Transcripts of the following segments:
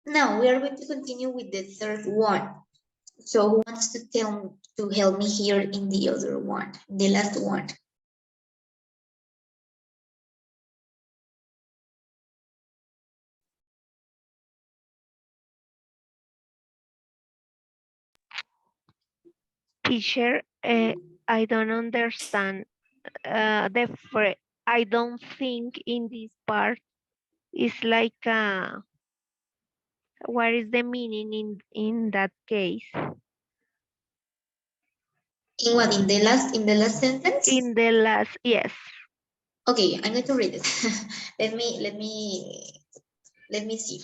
Now we are going to continue with the third one. So who wants to help me here in the other one, the last one? Teacher, I don't understand the phrase. I don't think in this part is like what is the meaning in that case? In what, in the last sentence? In the last, yes. Okay, I'm going to read it. let me see.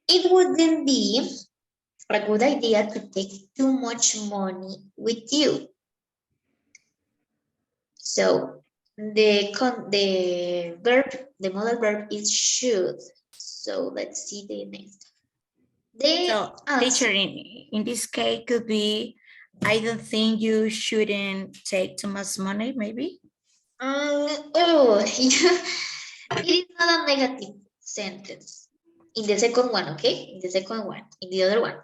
It wouldn't be a good idea to take too much money with you. So the verb, the modal verb is should. So let's see the next. So, teacher, in this case could be, I don't think you shouldn't take too much money, maybe? It is not a negative sentence. In the second one, okay? In the second one, in the other one.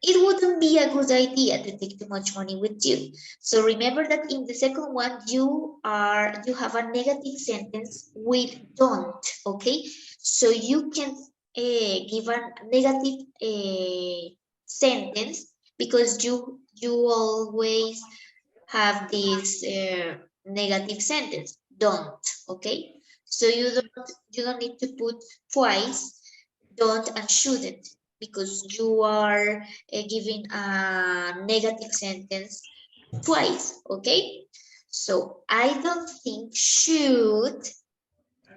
It wouldn't be a good idea to take too much money with you. So remember that in the second one, you have a negative sentence with don't, okay? So you can give a negative sentence because you always have this negative sentence, don't, okay? So you don't need to put twice don't and shouldn't because you are giving a negative sentence twice, okay? So I don't think should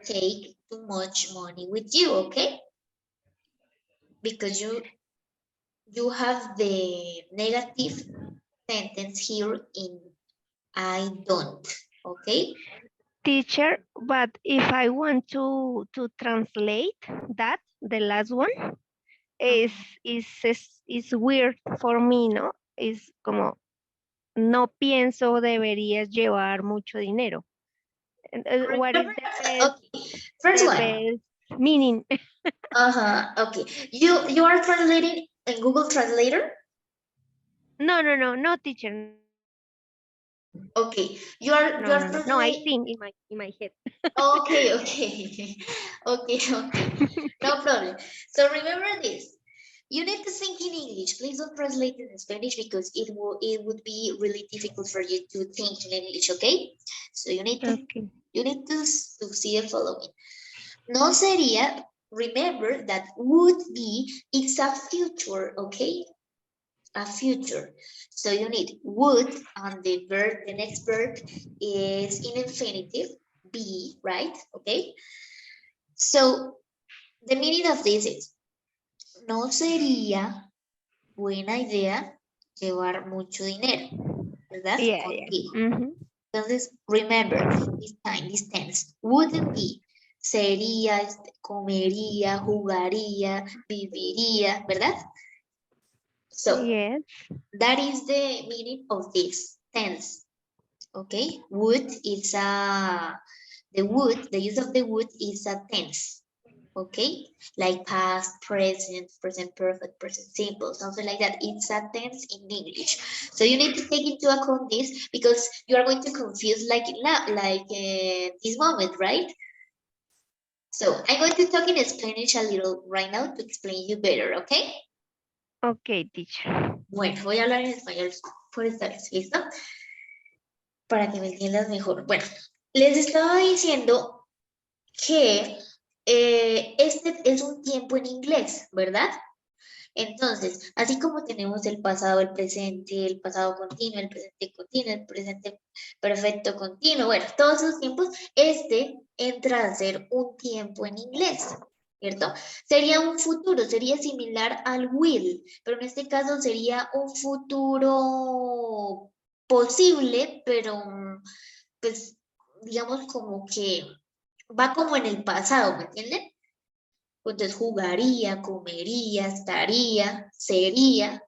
take too much money with you, okay? Because you have the negative sentence here in I don't, okay? Teacher, but if I want to translate that, the last one, is weird for me, ¿no? Es como, no pienso deberías llevar mucho dinero. What is Okay, first the one. best meaning? Okay. You are translating in Google Translator? No, teacher. Okay. You are No, I translating. think in my head. Okay. Okay. No problem. So remember this. You need to think in English. Please don't translate it in Spanish because it would be really difficult for you to think in English, okay? So you need to see the following. No sería, remember that would be, it's a future, okay? A future. So you need would, and the verb, the next verb is in infinitive, be, right? Okay. So the meaning of this is, no sería buena idea llevar mucho dinero, ¿verdad? Yeah. Contigo. Mm-hmm. Entonces, remember, this time, this tense, wouldn't be, sería, comería, jugaría, viviría, ¿verdad? So, Yes. that is the meaning of this tense. Okay, would is the use of the would is a tense. Okay, like past, present, present perfect, present simple, something like that. It's a tense in English. So you need to take into account this because you are going to confuse like this moment, right? So I'm going to talk in Spanish a little right now to explain you better, okay? Okay, teacher. Bueno, voy a hablar en español por esta vez, ¿listo? Para que me entiendas mejor. Bueno, les estaba diciendo que este es un tiempo en inglés, ¿verdad? Entonces, así como tenemos el pasado, el pasado continuo, el presente perfecto continuo, bueno, todos esos tiempos, este entra a ser un tiempo en inglés, ¿cierto? Sería un futuro, sería similar al will, pero en este caso sería un futuro posible, pero pues digamos como que va como en el pasado, ¿me entienden? Entonces jugaría, comería, estaría, sería.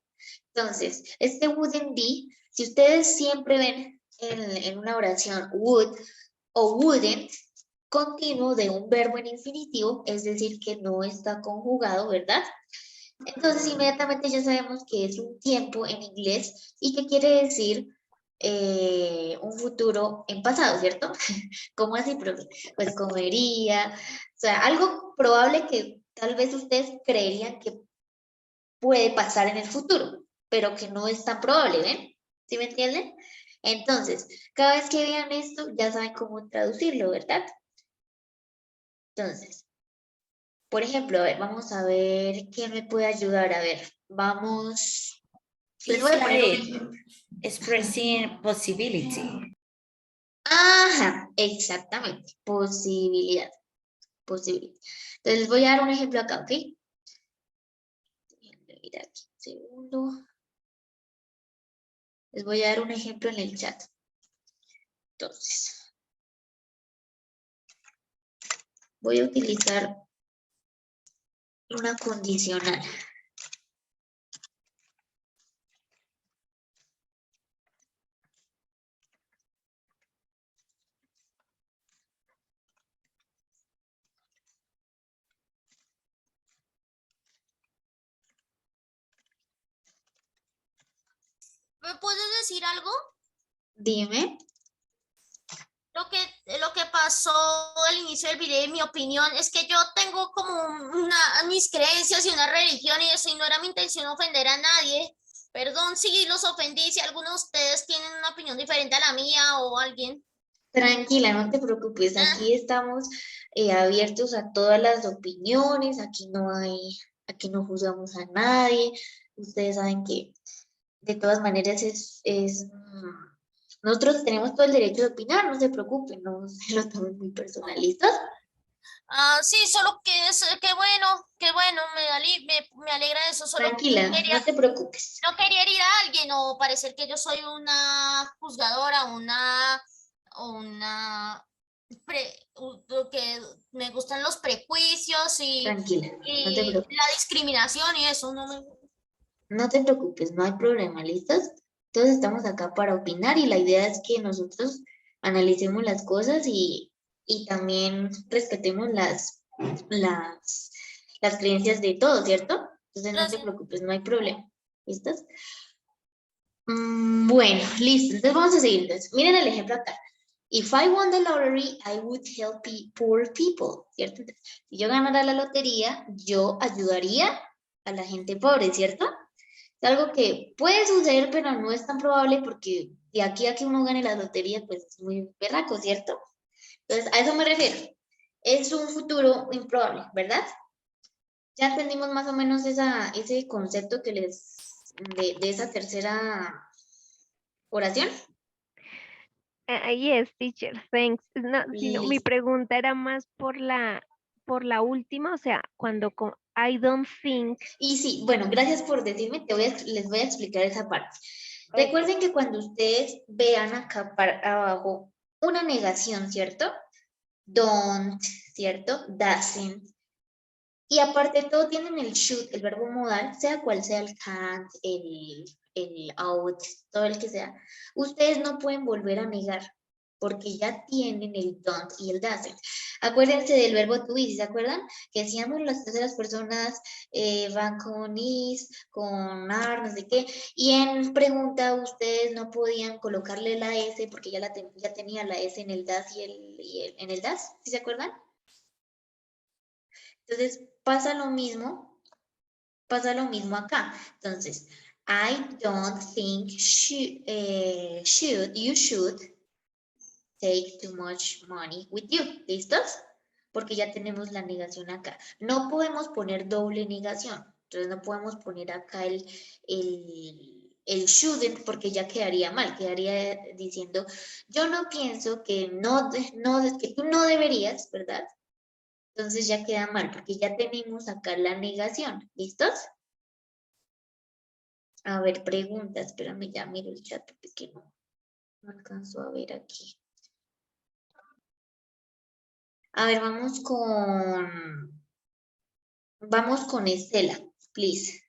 Entonces, este wouldn't be, si ustedes siempre ven en una oración would o wouldn't, continuo de un verbo en infinitivo, es decir, que no está conjugado, ¿verdad? Entonces, inmediatamente ya sabemos que es un tiempo en inglés y que quiere decir un futuro en pasado, ¿cierto? ¿Cómo así, profe? Pues comería, o sea, algo probable que tal vez ustedes creerían que puede pasar en el futuro, pero que no es tan probable, ¿ven? ¿Sí me entienden? Entonces, cada vez que vean esto, ya saben cómo traducirlo, ¿verdad? Entonces, por ejemplo, a ver, vamos a ver quién me puede ayudar. A ver, vamos. Les voy It's a poner un like ejemplo. expressing possibility. Ajá, exactamente. Posibilidad. Posibilidad. Entonces, les voy a dar un ejemplo acá, ¿ok? Déjenme ir aquí un segundo. Les voy a dar un ejemplo en el chat. Entonces, voy a utilizar una condicional. ¿Me puedes decir algo? Dime. Lo que pasó al inicio del video, en mi opinión, es que yo tengo como mis creencias y una religión y eso, y no era mi intención ofender a nadie. Perdón si los ofendí, si alguno de ustedes tienen una opinión diferente a la mía o alguien. Tranquila, no te preocupes. Aquí estamos abiertos a todas las opiniones. Aquí no juzgamos a nadie. Ustedes saben que de todas maneras nosotros tenemos todo el derecho de opinar, no se preocupen, no se lo tomen muy personalistas. Sí, solo que es, qué bueno, me alegra eso, solo Tranquila, no te preocupes. no quería herir a alguien o parecer que yo soy una juzgadora, que me gustan los prejuicios Tranquila, no te y la preocupes. discriminación y eso, no me... No te preocupes, no hay problema, ¿listos? Todos estamos acá para opinar y la idea es que nosotros analicemos las cosas y también respetemos las creencias de todos, ¿cierto? Entonces no te Gracias. preocupes, no hay problema. ¿Listos? Bueno, listo. Entonces vamos a seguir. Entonces, miren el ejemplo acá. If I won the lottery, I would help poor people, ¿cierto? Entonces, si yo ganara la lotería, yo ayudaría a la gente pobre, ¿cierto? Es algo que puede suceder, pero no es tan probable porque de aquí a que uno gane la lotería, pues es muy berraco, ¿cierto? Entonces, a eso me refiero. Es un futuro improbable, ¿verdad? Ya entendimos más o menos ese concepto que de esa tercera oración. Yes, teacher, thanks. No, sino mi Listo. pregunta era más por la última, o sea, I don't think. Y sí, bueno, gracias por decirme, les voy a explicar esa parte. Okay. Recuerden que cuando ustedes vean acá abajo una negación, ¿cierto? Don't, ¿cierto? Doesn't. Y aparte de todo tienen el should, el verbo modal, sea cual sea el can't, el out, todo el que sea. Ustedes no pueden volver a negar porque ya tienen el don't y el doesn't. Acuérdense del verbo to be, ¿sí se acuerdan? Que decíamos las terceras personas van con is, con are, no sé qué. Y en pregunta ustedes no podían colocarle la s porque ya tenía la s en el das en el das, ¿sí se acuerdan? Entonces pasa lo mismo acá. Entonces, I don't think you should take too much money with you. ¿Listos? Porque ya tenemos la negación acá. No podemos poner doble negación. Entonces no podemos poner acá el shouldn't porque ya quedaría mal. Quedaría diciendo, yo no pienso que que tú no deberías, ¿verdad? Entonces ya queda mal porque ya tenemos acá la negación. ¿Listos? A ver, preguntas. Espérame, ya miro el chat porque no alcanzo a ver aquí. A ver, vamos con Estela, please.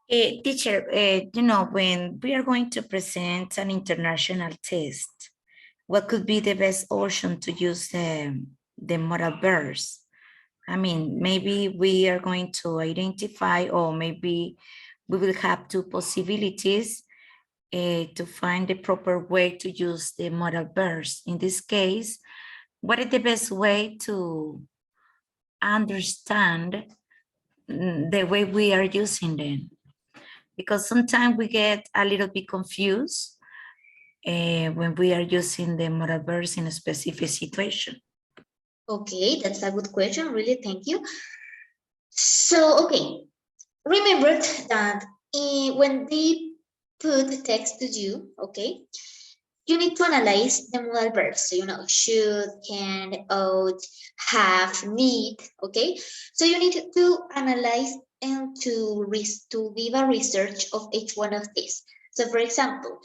Teacher, you know, when we are going to present an international test, what could be the best option to use the modal verbs. I mean, maybe we are going to identify, or maybe we will have two possibilities to find the proper way to use the modal verbs. In this case, what is the best way to understand the way we are using them? Because sometimes we get a little bit confused when we are using the modal verbs in a specific situation. Okay, that's a good question. Really, thank you. So, okay, remember that when they put text to you, okay, you need to analyze the modal verbs. So, you know, should, can, ought, have, need, okay? So you need to analyze and to give a research of each one of these. So for example,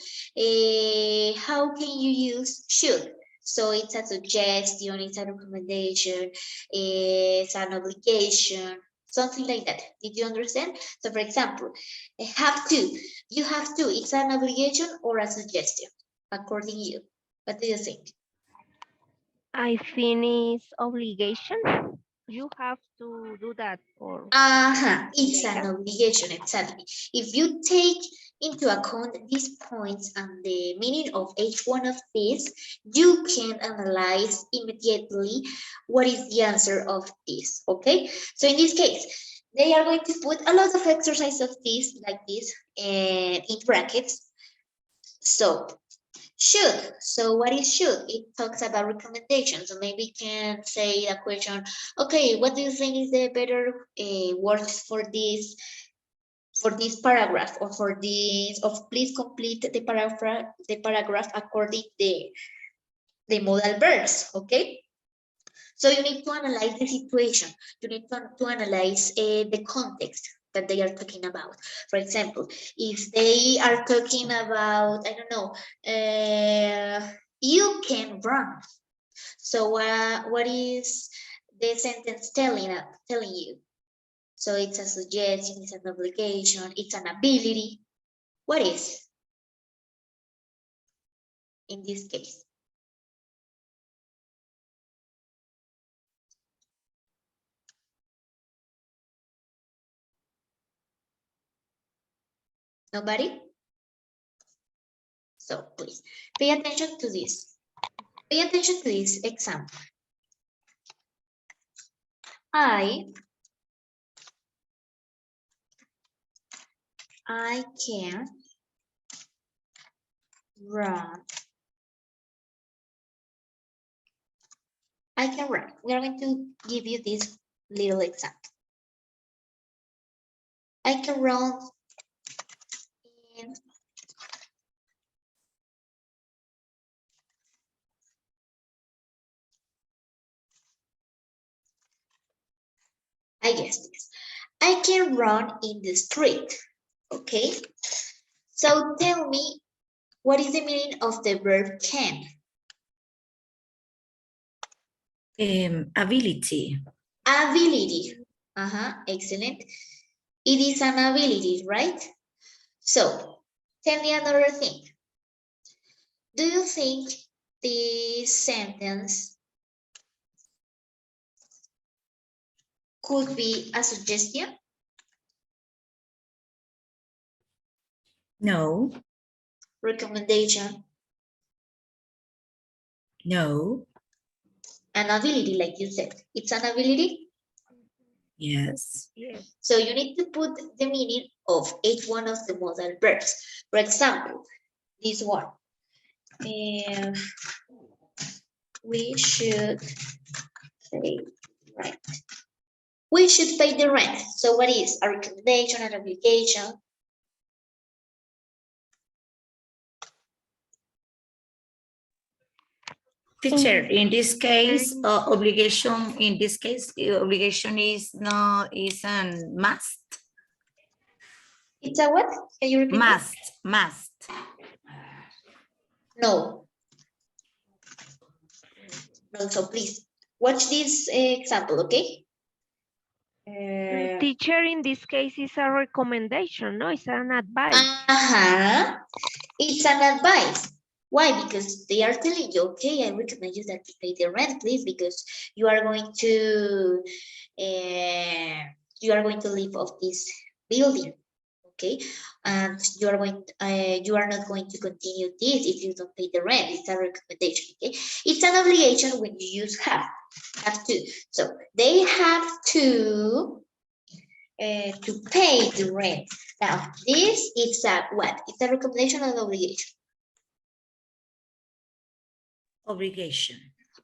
how can you use should? So it's a suggestion, it's a recommendation, it's an obligation, something like that. Did you understand? So for example, have to, you have to, it's an obligation or a suggestion, according to you. What do you think? I think it's obligation. You have to do that or It's like an that. obligation, exactly. If you take into account these points and the meaning of each one of these, you can analyze immediately what is the answer of this, okay? So in this case, they are going to put a lot of exercise of this, like this, in brackets. So should. So what is should? It talks about recommendations. So maybe can say a question, okay, what do you think is the better word for this paragraph, or for this, of please complete the paragraph according the modal verbs, okay? So you need to analyze the situation. You need to analyze the context that they are talking about. For example, if they are talking about, I don't know, you can run. So what is the sentence telling you? So it's a suggestion, it's an obligation, it's an ability. What is in this case? Nobody? So please pay attention to this. Pay attention to this example. I can run. I can run. We are going to give you this little example. I can run in I guess this. I can run in the street. Okay. So tell me, what is the meaning of the verb can? Ability. Ability. Excellent. It is an ability, right? So tell me another thing. Do you think this sentence could be a suggestion? No. Recommendation? No. An ability, like you said. It's an ability? Yes. Yes. So you need to put the meaning of each one of the modal verbs. For example, this one. We should pay rent. We should pay the rent. So what is a recommendation, an obligation? Teacher, in this case, obligation, in this case, obligation is a must. It's a what? Can you repeat? Must. No. No, so please watch this example, okay? Teacher, in this case, is a recommendation, no? It's an advice. It's an advice. Why? Because they are telling you, okay, I recommend you that you pay the rent, please, because you are going to live off this building, okay, and you are not going to continue this if you don't pay the rent. It's a recommendation, okay. It's an obligation when you use have to. So they have to pay the rent. Now this is a what? It's a recommendation or an obligation? Obligation.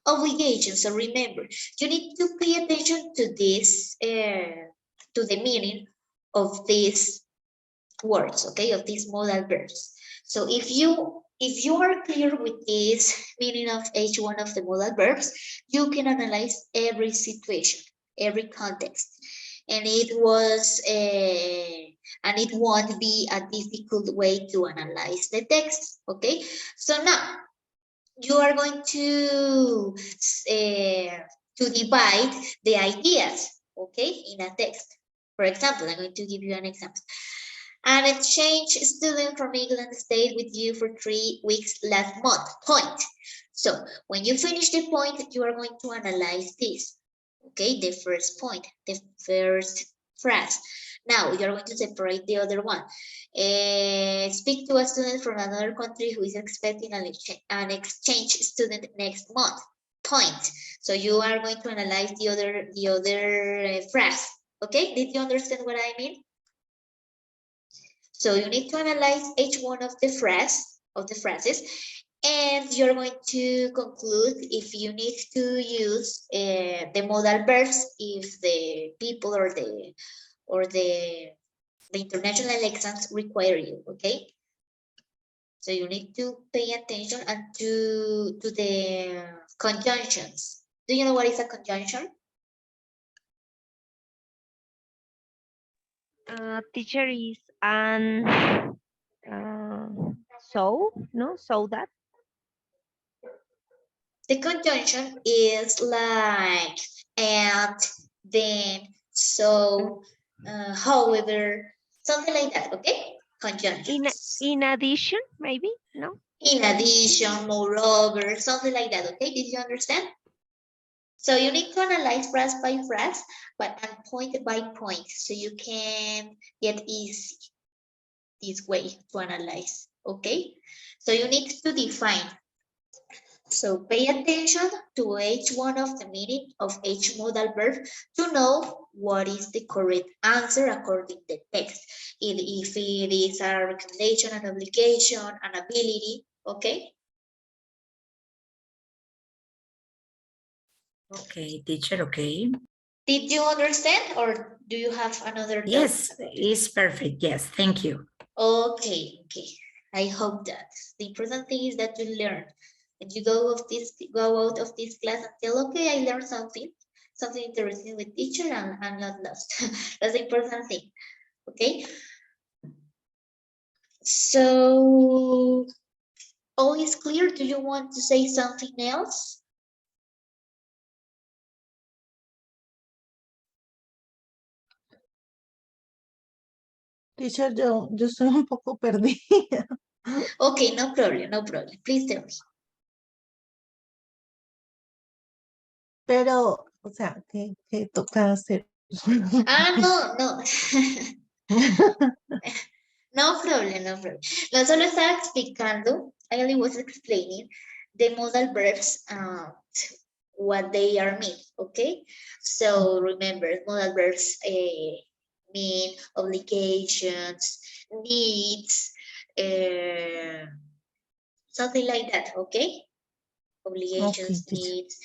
Obligation. So remember, you need to pay attention to this, to the meaning of these words, okay, of these modal verbs. So if you are clear with this meaning of each one of the modal verbs, you can analyze every situation, every context, and it won't be a difficult way to analyze the text, okay. So now you are going to divide the ideas, okay, in a text. For example, I'm going to give you an example. An exchange student from England stayed with you for 3 weeks last month. Point. So when you finish the point, you are going to analyze this. Okay, the first point, the first phrase. Now you're going to separate the other one. Speak to a student from another country who is expecting an exchange student next month. Point. So you are going to analyze the other phrase. Okay, did you understand what I mean? So you need to analyze each one of the phrases, and you're going to conclude if you need to use the modal verbs if the people or the international exams require you. Okay. So you need to pay attention and to the conjunctions. Do you know what is a conjunction? Teacher is an so that. The conjunction is like and, then, so, however, something like that, okay? Conjunction. In addition, maybe, no? In addition, moreover, something like that, okay? Did you understand? So you need to analyze phrase by phrase, but and point by point, so you can get easy this way to analyze, okay? So you need to define. So pay attention to each one of the meaning of each modal verb to know what is the correct answer according to the text. If it is a recommendation, an obligation, an ability, okay? Okay, teacher, okay. Did you understand or do you have another doubt? Yes, it's perfect. Yes, thank you. Okay. I hope that. The important thing is that you learn. And you go out of this class and tell, okay, I learned something interesting with teacher and I'm not lost. That's the important thing. Okay. So all is clear. Do you want to say something else? Teacher, yo estoy un poco perdida. Okay, no problem. Please tell me. Pero, o sea, ¿qué toca hacer? No. No problem. No, solo estaba explicando, I only was explaining the modal verbs, what they are mean, okay? So remember, modal verbs mean obligations, needs, something like that, okay? Obligations, Okay, needs,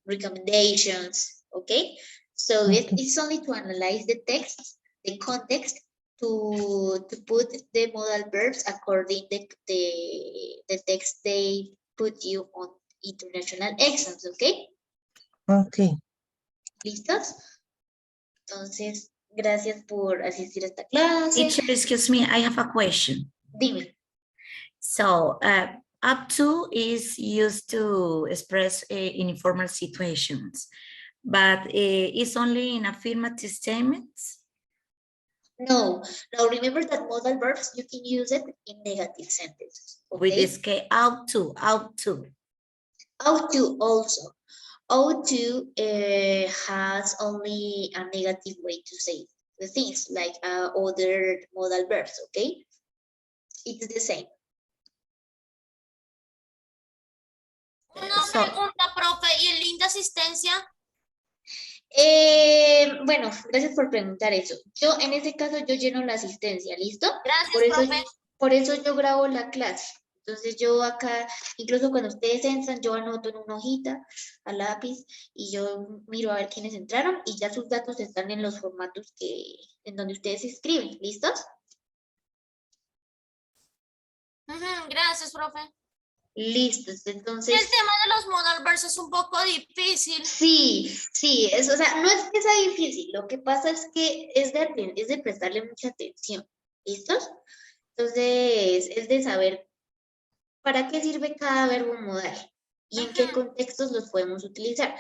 recommendations, okay? So okay. it's only to analyze the text, the context, to put the modal verbs according the text they put you on international exams, okay? Okay. ¿Listos? Entonces, gracias por asistir a esta clase. Teacher, excuse me, I have a question. Dime. So, up to is used to express in informal situations, but it's only in affirmative statements. No, now remember that modal verbs, you can use it in negative sentences, With okay? this que out to, out to. Ought to also. Ought to has only a negative way to say the things, like other modal verbs, okay? It's the same. Una So- pregunta, profe, ¿y en linda asistencia? Bueno, gracias por preguntar eso. Yo, en ese caso, yo lleno la asistencia, ¿listo? Gracias, profe. Por eso yo grabo la clase. Entonces yo acá, incluso cuando ustedes entran, yo anoto en una hojita a lápiz y yo miro a ver quiénes entraron y ya sus datos están en los formatos en donde ustedes escriben, ¿listos? Ujú, gracias, profe. Listos, Y el entonces... tema de los modal verbs es un poco difícil. Sí, o sea, no es que sea difícil, lo que pasa es que es de prestarle mucha atención, ¿listos? Entonces, es de saber para qué sirve cada verbo modal y en qué Ujú. contextos los podemos utilizar.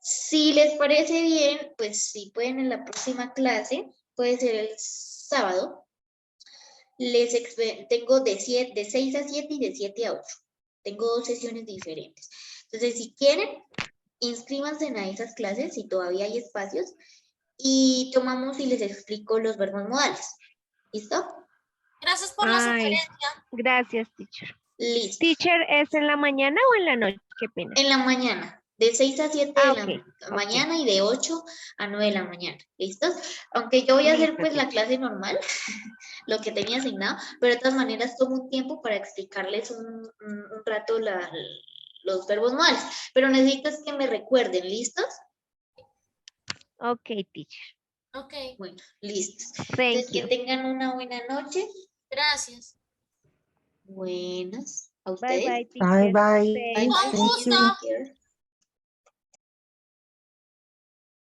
Si les parece bien, pues si pueden en la próxima clase, puede ser el sábado, tengo de 6 a 7 y de 7 a 8. Tengo 2 sesiones diferentes. Entonces, si quieren, inscríbanse a esas clases si todavía hay espacios y tomamos y les explico los verbos modales. ¿Listo? Gracias por la Ay, sugerencia. gracias, teacher. Listo. Teacher, ¿es en la mañana o en la noche? Qué pena. En la mañana, de 6 a 7 de la Ok, mañana y de 8 a 9 de la mañana. ¿Listos? Aunque yo voy a hacer Listo, pues la teacher. clase normal, lo que tenía asignado, pero de todas maneras tomo un tiempo para explicarles un rato los verbos modales. Pero necesitas que me recuerden, ¿listos? Ok, teacher. Ok, Bueno, listos. Thank Entonces, que you. tengan una buena noche. gracias. Buenas. ¿A Bye, ustedes? bye, Bye, teacher. bye. Thank Bye, Con bye. Thank See you. gusto. you. Take care.